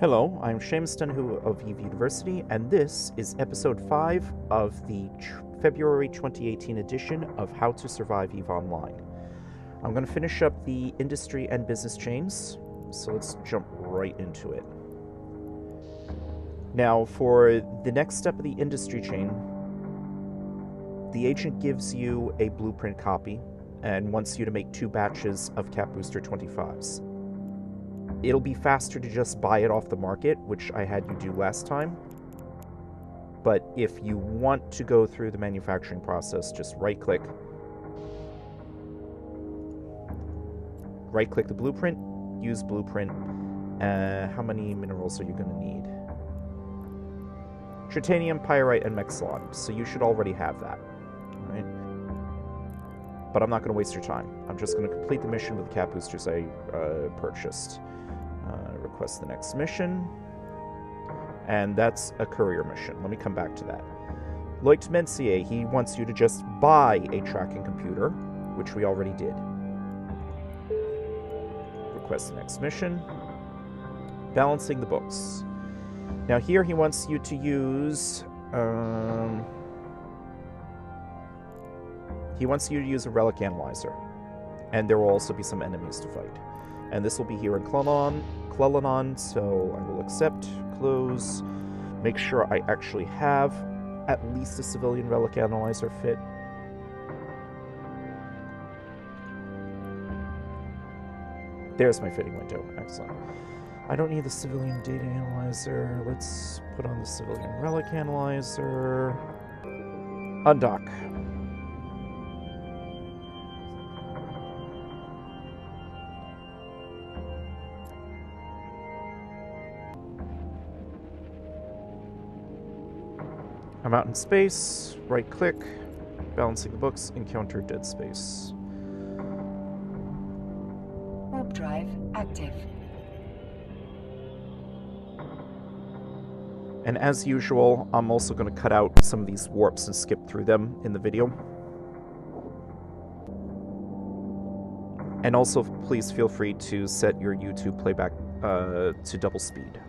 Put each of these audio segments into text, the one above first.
Hello, I'm Seamus Dunhu of Eve University, and this is episode 5 of the February 2018 edition of How to Survive Eve Online. I'm going to finish up the industry and business chains, so let's jump right into it. Now, for the next step of the industry chain, the agent gives you a blueprint copy and wants you to make 2 batches of Cap Booster 25s. It'll be faster to just buy it off the market, which I had you do last time. But if you want to go through the manufacturing process, just right-click the blueprint, use blueprint. How many minerals are you going to need? Tritanium, pyrite, and mexilon. So you should already have that, right? But I'm not going to waste your time. I'm just going to complete the mission with the cap boosters I purchased. Request the next mission. And that's a courier mission. Let me come back to that. Like Mencier, he wants you to just buy a tracking computer, which we already did. Request the next mission. Balancing the books. Now here he wants you to use... he wants you to use a Relic analyzer. And there will also be some enemies to fight. And this will be here in Clellanon, so I will accept, close, make sure I actually have at least a civilian Relic analyzer fit. There's my fitting window, excellent. I don't need the civilian data analyzer. Let's put on the civilian Relic analyzer. Undock. I'm out in space, right-click, balancing the books, encounter dead space. Warp drive active. And as usual, I'm also going to cut out some of these warps and skip through them in the video. And also, please feel free to set your YouTube playback to double speed.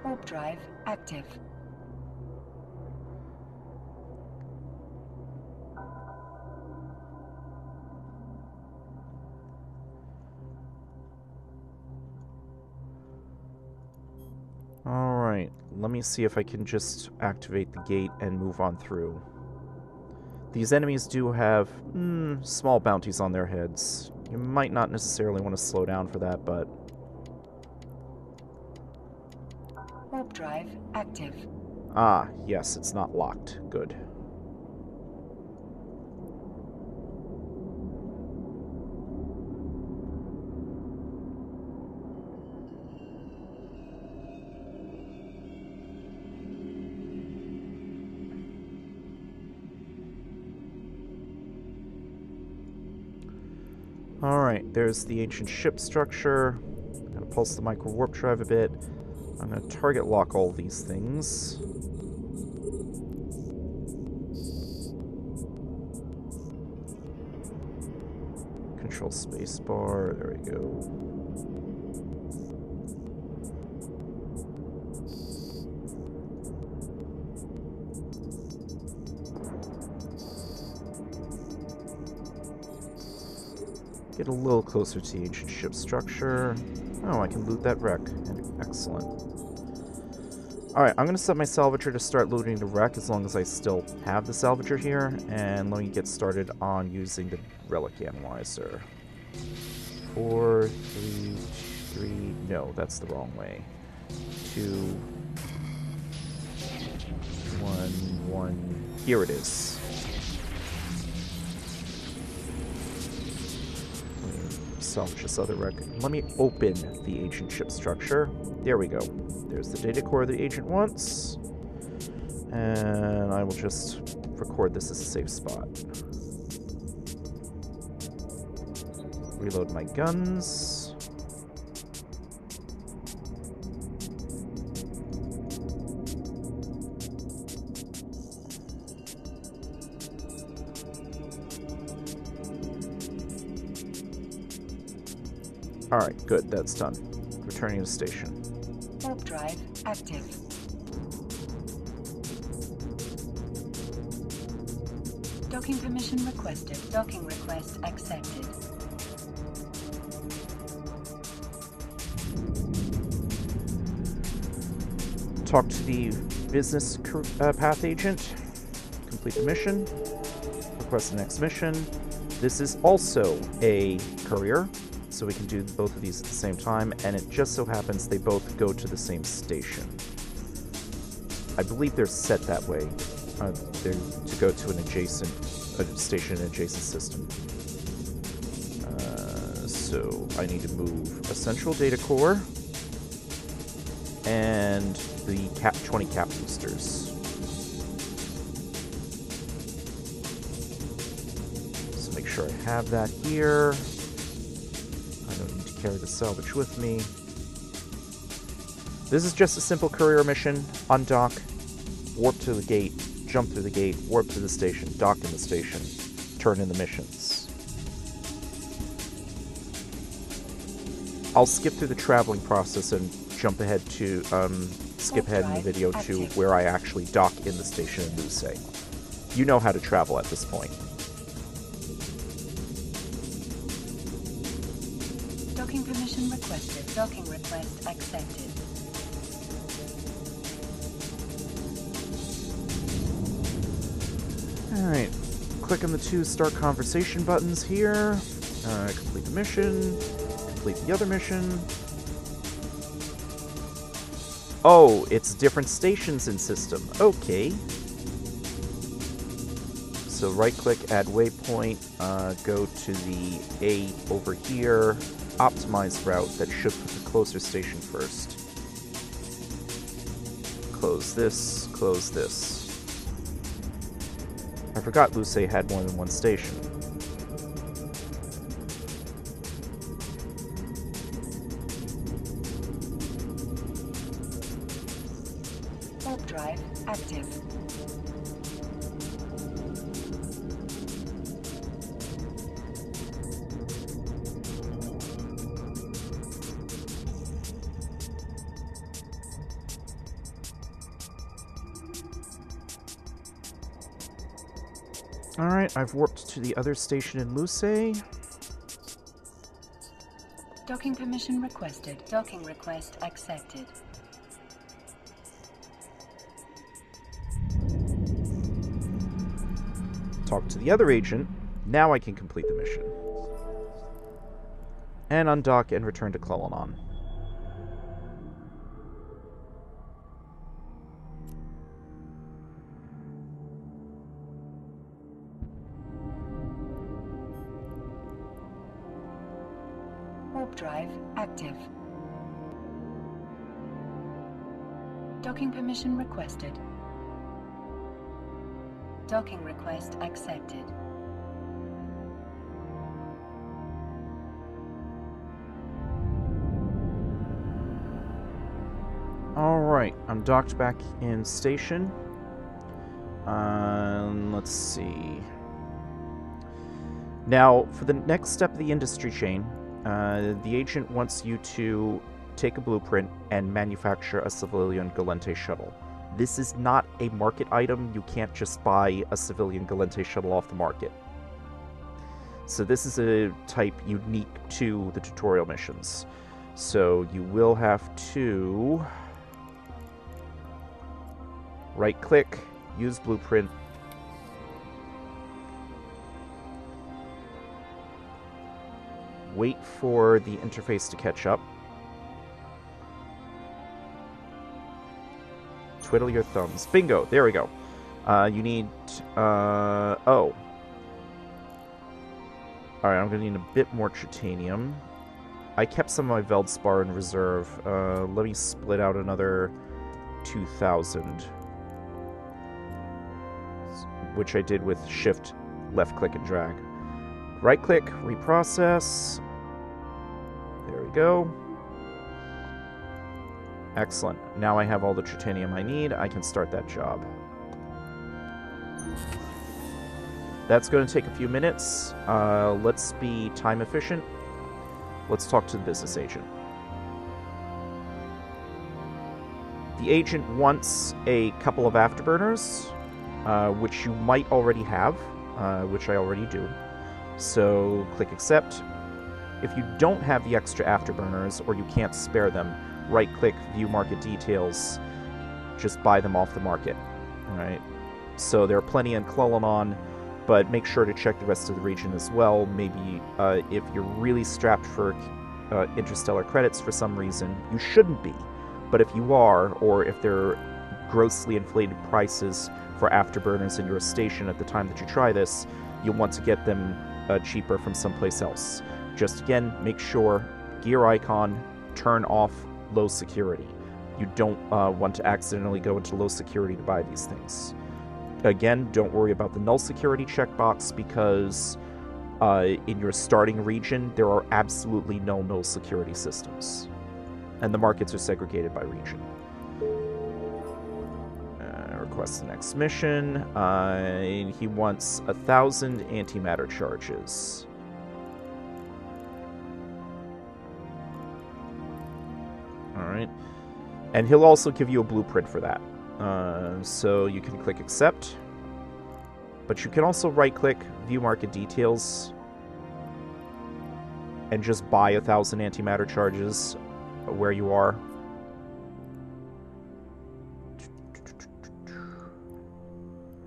Warp drive active. Alright, let me see if I can just activate the gate and move on through. These enemies do have small bounties on their heads. You might not necessarily want to slow down for that, but... Warp drive active. Ah, yes, it's not locked. Good. Alright, there's the ancient ship structure. I'm going to pulse the micro warp drive a bit. I'm going to target lock all these things. Control spacebar, there we go. Get a little closer to the ancient ship structure. Oh, I can loot that wreck. Excellent. Alright, I'm going to set my salvager to start looting the wreck as long as I still have the salvager here. And let me get started on using the Relic analyzer. 4, 3, 3... No, that's the wrong way. 2... 1, 1... Here it is. Salvage this other wreck. Let me open the ancient ship structure. There we go. There's the data core the agent wants. And I will just record this as a safe spot. Reload my guns. Alright, good, that's done. Returning to station. drive active. Docking permission requested. Docking request accepted. Talk to the business path agent. Complete the mission. Request the next mission. This is also a courier, so we can do both of these at the same time, and it just so happens they both go to the same station. I believe they're set that way. They're to go to an adjacent station in an adjacent system. So I need to move a central data core and the 20 cap boosters. So make sure I have that here. I don't need to carry the salvage with me. This is just a simple courier mission. Undock, warp to the gate, jump through the gate, warp to the station, dock in the station, turn in the missions. I'll skip through the traveling process and jump ahead to, skip ahead in the video to where I actually dock in the station in Luce. You know how to travel at this point. Docking permission requested. Docking request accepted. Alright, click on the two start conversation buttons here. Complete the mission. Complete the other mission. Oh, it's different stations in system. Okay. So right-click, add waypoint, go to the A over here, optimize route that should put the closer station first. Close this, close this. I forgot Luce had more than one station. Warp drive active. Alright, I've warped to the other station in Luce. Docking permission requested. Docking request accepted. Talk to the other agent. Now I can complete the mission. And undock and return to Clelonon. Warp drive active. Docking permission requested. Docking request accepted. Alright, I'm docked back in station. Let's see. Now, for the next step of the industry chain, the agent wants you to take a blueprint and manufacture a civilian Galente shuttle. This is not a market item. You can't just buy a civilian Galente shuttle off the market. So this is a type unique to the tutorial missions. So you will have to right-click, use blueprint, wait for the interface to catch up, twiddle your thumbs. Bingo! There we go. You need... oh. Alright, I'm going to need a bit more titanium. I kept some of my Veldspar in reserve. Let me split out another 2,000. Which I did with shift, left click, and drag. Right click, reprocess. There we go. Excellent. Now I have all the titanium I need. I can start that job. That's going to take a few minutes. Let's be time efficient. Let's talk to the business agent. The agent wants a couple of afterburners, which you might already have, which I already do. So click accept. If you don't have the extra afterburners or you can't spare them, right-click view market details. Just buy them off the market. All right. So there are plenty in Clelanon, but make sure to check the rest of the region as well. Maybe if you're really strapped for interstellar credits for some reason, you shouldn't be. But if you are, or if there are grossly inflated prices for afterburners in your station at the time that you try this, you'll want to get them cheaper from someplace else. Just again, make sure gear icon, turn off low security. You don't want to accidentally go into low security to buy these things. Again, don't worry about the null security checkbox because in your starting region, there are absolutely no null security systems. And the markets are segregated by region. Request the next mission. He wants 1,000 antimatter charges. Alright. And he'll also give you a blueprint for that. So you can click accept. But you can also right-click view market details and just buy 1,000 antimatter charges where you are.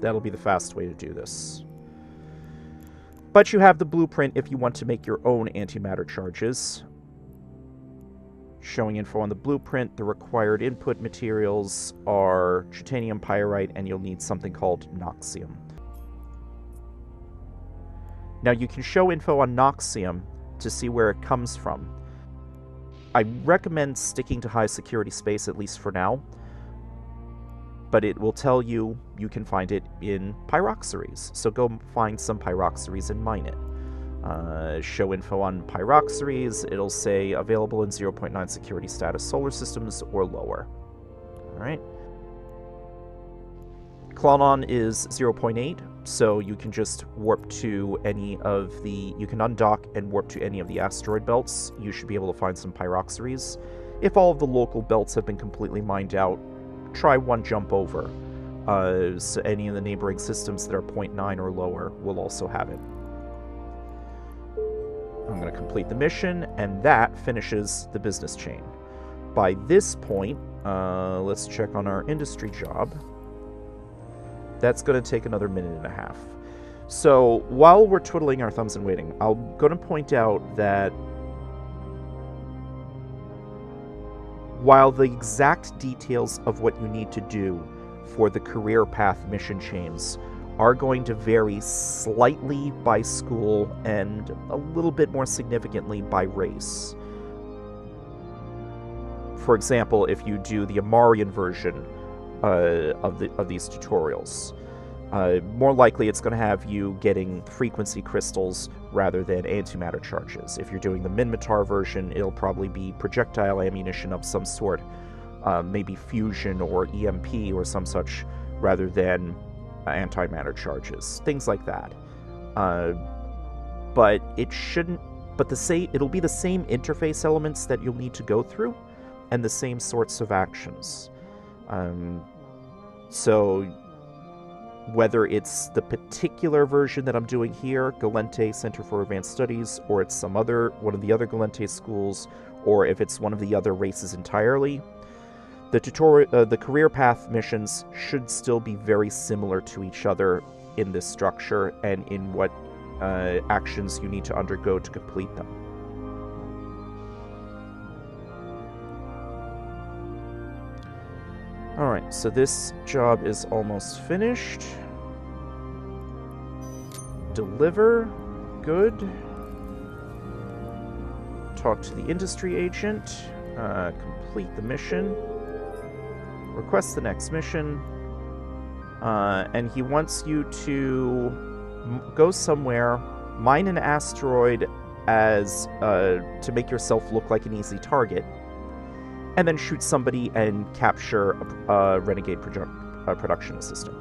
That'll be the fast way to do this. But you have the blueprint if you want to make your own antimatter charges. Showing info on the blueprint, the required input materials are titanium pyrite, and you'll need something called noxium. Now you can show info on noxium to see where it comes from. I recommend sticking to high security space, at least for now, but it will tell you you can find it in pyroxeries. So go find some pyroxeries and mine it. Show info on pyroxeries, it'll say available in 0.9 security status solar systems or lower. Alright. Clelanon is 0.8, so you can just warp to any of the... You can undock and warp to any of the asteroid belts. You should be able to find some pyroxeries. If all of the local belts have been completely mined out, try one jump over. So any of the neighboring systems that are 0.9 or lower will also have it. I'm going to complete the mission, and that finishes the business chain. By this point, let's check on our industry job. That's going to take another minute and a half. So while we're twiddling our thumbs and waiting, I'm going to point out that while the exact details of what you need to do for the career path mission chains are going to vary slightly by school and a little bit more significantly by race. For example, if you do the Amarian version of these tutorials, more likely it's going to have you getting frequency crystals rather than antimatter charges. If you're doing the Minmatar version, it'll probably be projectile ammunition of some sort, maybe fusion or EMP or some such, rather than antimatter charges, things like that. But it shouldn't. But it'll be the same interface elements that you'll need to go through, and the same sorts of actions. So whether it's the particular version that I'm doing here, Galente Center for Advanced Studies, or it's one of the other Galente schools, or if it's one of the other races entirely, the career path missions should still be very similar to each other in this structure and in what actions you need to undergo to complete them. Alright, so this job is almost finished. Deliver. Good. Talk to the industry agent. Complete the mission. Request the next mission. And he wants you to go somewhere, mine an asteroid as to make yourself look like an easy target, and then shoot somebody and capture a renegade production system.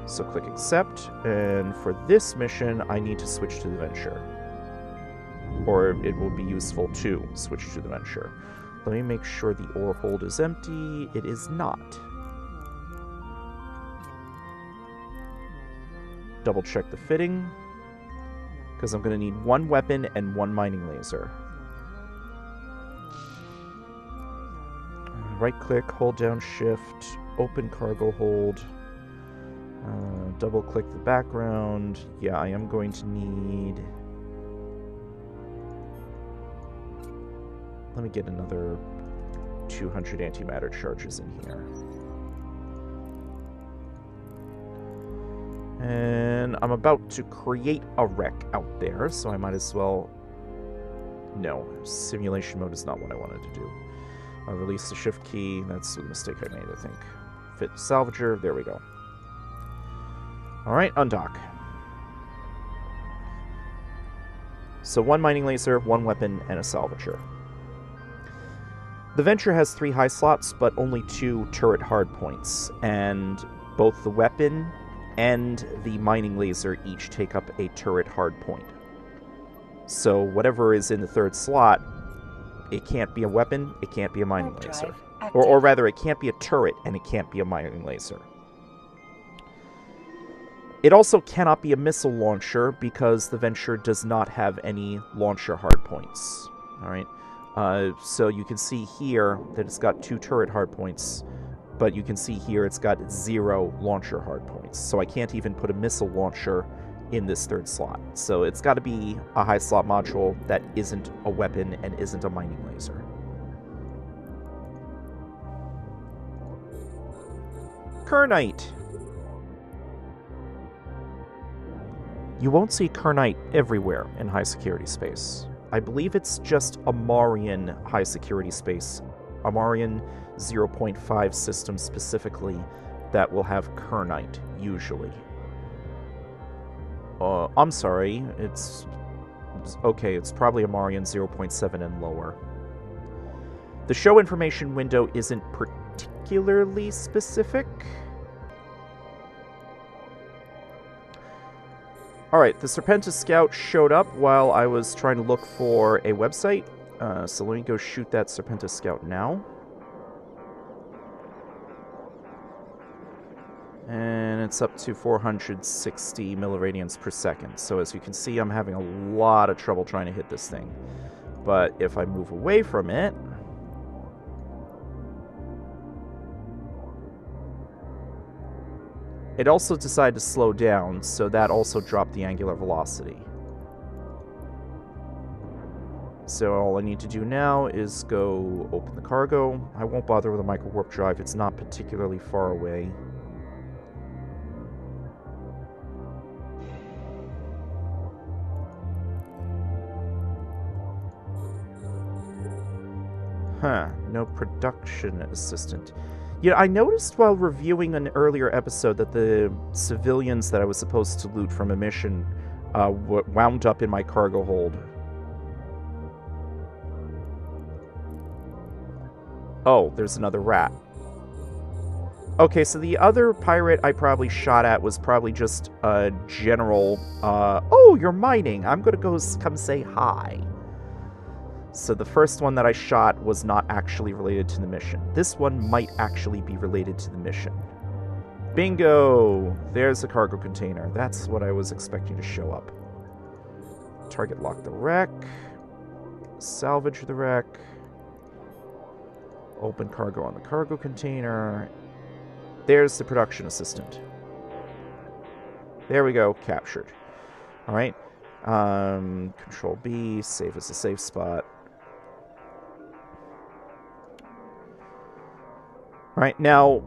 So click accept, and for this mission I need to switch to the Venture. Or it will be useful to switch to the Venture. Let me make sure the ore hold is empty. It is not. Double check the fitting, because I'm going to need one weapon and one mining laser. Right click, hold down shift, open cargo hold, double click the background. Yeah, I am going to need... Let me get another 200 antimatter charges in here. And I'm about to create a wreck out there, so I might as well... No, simulation mode is not what I wanted to do. I'll release the shift key. That's the mistake I made, I think. Fit salvager. There we go. Alright, undock. So one mining laser, one weapon, and a salvager. The Venture has 3 high slots, but only 2 turret hardpoints, and both the weapon and the mining laser each take up a turret hardpoint. So whatever is in the 3rd slot, it can't be a weapon, it can't be a mining laser. Or rather, it can't be a turret, and it can't be a mining laser. It also cannot be a missile launcher, because the Venture does not have any launcher hardpoints. Alright? So you can see here that it's got 2 turret hardpoints, but you can see here it's got 0 launcher hardpoints. So I can't even put a missile launcher in this 3rd slot. So it's got to be a high slot module that isn't a weapon and isn't a mining laser. Kernite! You won't see Kernite everywhere in high security space. I believe it's just Amarian high security space, Amarian 0.5 system specifically, that will have Kernite, usually. I'm sorry, it's probably Amarian 0.7 and lower. The show information window isn't particularly specific. Alright, the Serpentis Scout showed up while I was trying to look for a website, so let me go shoot that Serpentis Scout now. And it's up to 460 milliradians per second, so as you can see, I'm having a lot of trouble trying to hit this thing. But if I move away from it... It also decided to slow down, so that also dropped the angular velocity. So all I need to do now is go open the cargo. I won't bother with a micro warp drive, it's not particularly far away. Huh, no production assistant. Yeah, I noticed while reviewing an earlier episode that the civilians that I was supposed to loot from a mission wound up in my cargo hold. Oh, there's another rat. Okay, so the other pirate I probably shot at was probably just a general, oh, you're mining, I'm gonna go come say hi. So the first one that I shot was not actually related to the mission. This one might actually be related to the mission. Bingo! There's the cargo container. That's what I was expecting to show up. Target lock the wreck. Salvage the wreck. Open cargo on the cargo container. There's the production assistant. There we go. Captured. Alright. Control B. Save as a safe spot. Alright, now,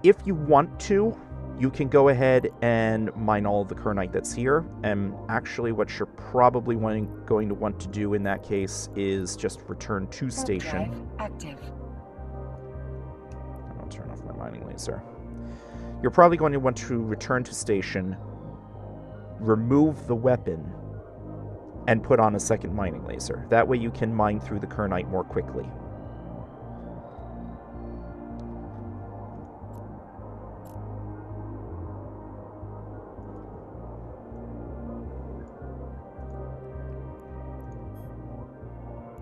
if you want to, you can go ahead and mine all of the Kernite that's here, and actually what you're probably going to want to do in that case is just return to station. Active. I'll turn off my mining laser. You're probably going to want to return to station, remove the weapon, and put on a second mining laser. That way you can mine through the Kernite more quickly.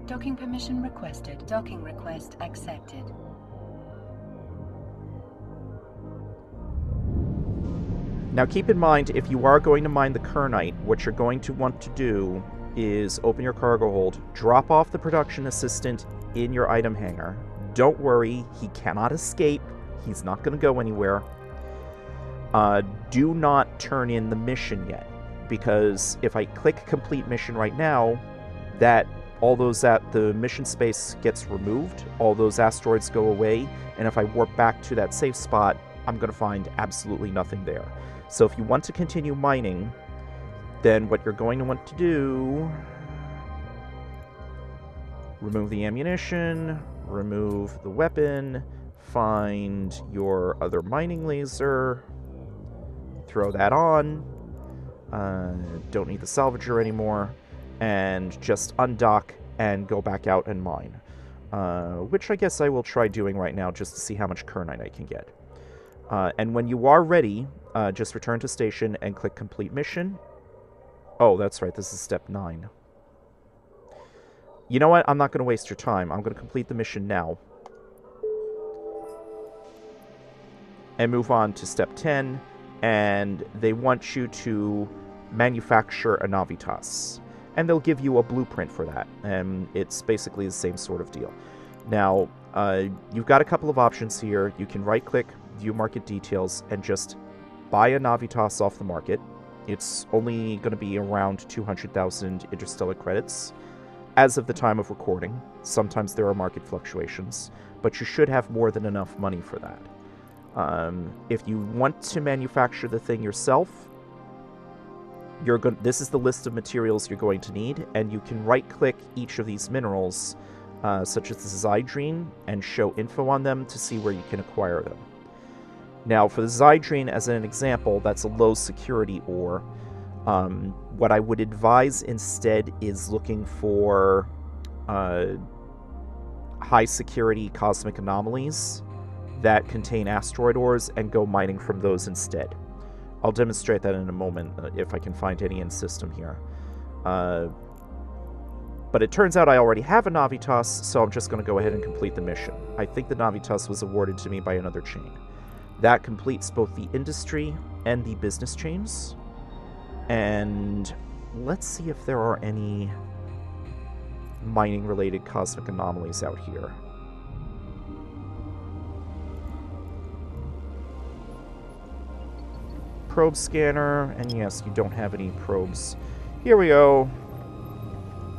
Docking permission requested. Docking request accepted. Now keep in mind, if you are going to mine the Kernite, what you're going to want to do is open your cargo hold, drop off the production assistant in your item hangar. Don't worry, he cannot escape. He's not going to go anywhere. Do not turn in the mission yet, because if I click complete mission right now, the mission space gets removed, all those asteroids go away, and if I warp back to that safe spot, I'm going to find absolutely nothing there. So if you want to continue mining, then what you're going to want to do, remove the ammunition, remove the weapon, find your other mining laser, throw that on, don't need the salvager anymore, and just undock and go back out and mine. Which I guess I will try doing right now just to see how much Kernite I can get. And when you are ready, just return to station and click complete mission. Oh, that's right, this is step 9. You know what? I'm not going to waste your time. I'm going to complete the mission now. And move on to step 10. And they want you to manufacture a Navitas. And they'll give you a blueprint for that. And it's basically the same sort of deal. Now, you've got a couple of options here. You can right-click, view market details, and just buy a Navitas off the market. It's only going to be around 200,000 interstellar credits as of the time of recording. Sometimes there are market fluctuations, but you should have more than enough money for that. If you want to manufacture the thing yourself, this is the list of materials you're going to need, and you can right-click each of these minerals, such as the Zydrine, and show info on them to see where you can acquire them. Now, for the Zydrine, as an example, that's a low-security ore. What I would advise instead is looking for high-security cosmic anomalies that contain asteroid ores and go mining from those instead. I'll demonstrate that in a moment if I can find any in system here. But it turns out I already have a Navitas, so I'm just going to go ahead and complete the mission. I think the Navitas was awarded to me by another chain. That completes both the industry and the business chains. And let's see if there are any mining-related cosmic anomalies out here. Probe scanner, and yes, you don't have any probes. Here we go.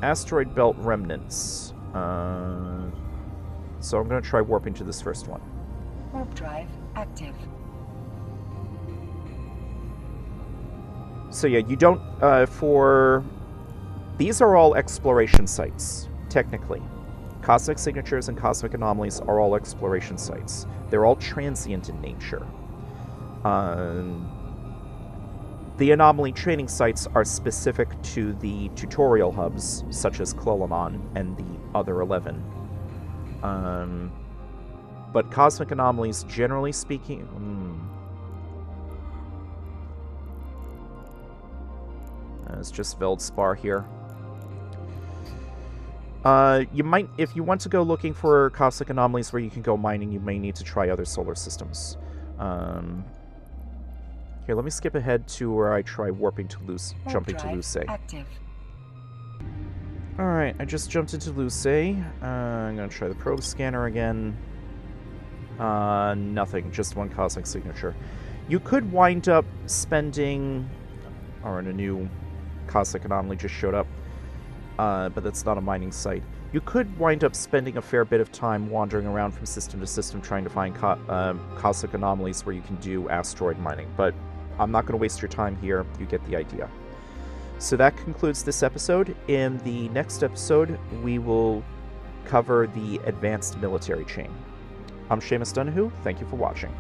Asteroid belt remnants. So I'm going to try warping to this first one. Warp drive active. So yeah, you don't, these are all exploration sites, technically. Cosmic signatures and cosmic anomalies are all exploration sites. They're all transient in nature. The anomaly training sites are specific to the tutorial hubs, such as Clolanon and the other 11. But cosmic anomalies, generally speaking... It's just Veldspar here. You might, if you want to go looking for cosmic anomalies where you can go mining, you may need to try other solar systems. Here, let me skip ahead to where I try warping to jumping to Luce. Alright, I just jumped into Luce. I'm going to try the probe scanner again. Nothing, just one cosmic signature. You could wind up spending... Or in a new cosmic anomaly just showed up. But that's not a mining site. You could wind up spending a fair bit of time wandering around from system to system trying to find cosmic anomalies where you can do asteroid mining. But I'm not going to waste your time here. You get the idea. So that concludes this episode. In the next episode, we will cover the advanced military chain. I'm Seamus Donahue. Thank you for watching.